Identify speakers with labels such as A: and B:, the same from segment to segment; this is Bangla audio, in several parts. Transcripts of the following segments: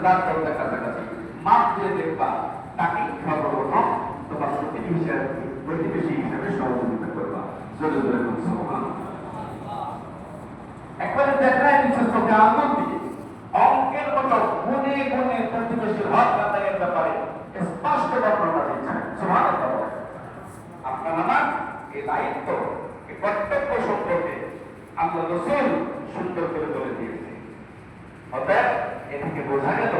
A: তার দরজার কাছাকাছি মাপ দিয়ে দেখবা তাকে সর্বপ্রথম তোমার প্রতিবেশী হিসেবে সহযোগিতা করবা। জোরে জোরে একবারে দেখায় দিচ্ছে চোখে আনন্দ দিয়ে অঙ্কের মতো গুনে গুনে প্রতিবেশীর হক আদায়ের ব্যাপারে স্পষ্ট বর্ণনা দিচ্ছেন। সুবহানাল্লাহ। আপনার আমার এই দায়িত্ব এই কর্তব্য সম্পর্কে আল্লাহ রাসূল সুন্দর করে বলে দিয়েছে। অতএব এ থেকে বোঝা গেল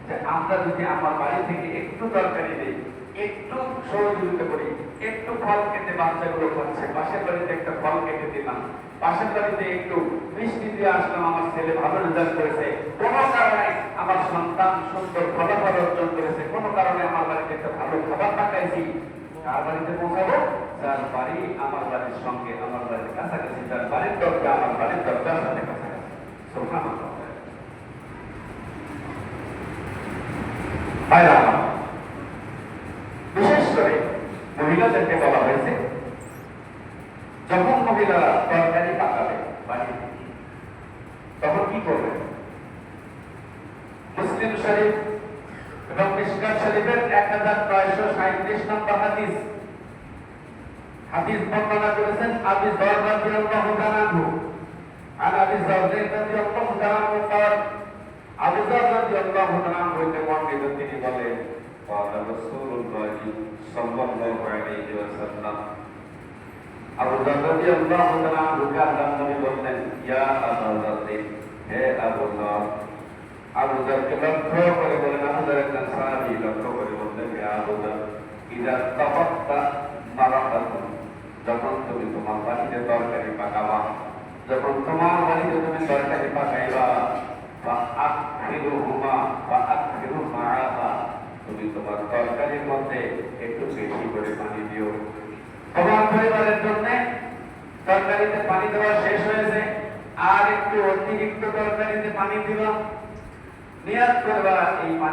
A: যে আমরা যদি আমার বাড়ি থেকে একটু তরকারি দিই, একটু সহযোগিতা করি, একটু ফল কেটে বাচ্চাগুলো খাচ্ছে, পাশের বাড়িতে একটা ফল কেটে দিলাম, পাশের বাড়িতে একটু মিষ্টি দিয়ে আসলাম, আমার ছেলে ভালো রেজাল্ট করেছে, কোনো কারণে আমার সন্তান সুন্দর ফলাফল অর্জন করেছে, কোনো কারণে আমার বাড়িতে একটা ভালো খাবার পাঠাইছি, কার বাড়িতে পৌঁছাবো? যার বাড়ি আমার বাড়ির সঙ্গে, আমার বাড়ির কাছাকাছি, যার বাড়ির দরজা আমার বাড়ির দরজার সাথে কাছাকাছি। সুবহানাল্লাহ। বিশেষ করে মহিলাদেরকে বলা হয়েছে যখন মহিলারা তরকারি পাকাবে বাড়িতে তখন কি করবে? মুসলিম শরীফ এবং মিশকাত শরীফের 1937 নম্বর হাদিস বর্ণনা করেছেন আবু যর রাদিয়াল্লাহু তাআলা আনহু। আর আবু যর রাদিয়াল্লাহু তাআলা আনহু قال আবু যর রাদিয়াল্লাহু তাআলা আনহু হতে বর্ণিত, তিনি বলেন قال رسول الله صلى الله عليه وسلم আবু যর রাদিয়াল্লাহু তাআলা আনহু কে আল্লাহর নবী বললেন, ইয়া আবু যর, হে আবু যর। আবু যরকে লক্ষ্য করে বলেন, আবু যর একজন সাহাবী, লক্ষ্য করে বললেন, হে আবু যর, ইদা তাফাক্তা মারাকাতুন, যখন তুমি তোমার বাড়িতে তরকারি পাকাবা, যখন তোমার বাড়িতে তুমি তরকারি পাকাইবা, বা আখিরুহুমা বা আখিরু মাআহা, তুমি তোমার তরকারির মধ্যে একটু বেশি করে পানি দিও। তোমার পরিবারের জন্য তরকারিতে পানি দেওয়া শেষ হয়েছে, আর একটু অতিরিক্ত তরকারিতে পানি দিবা, নিয়ত করবা এই পানি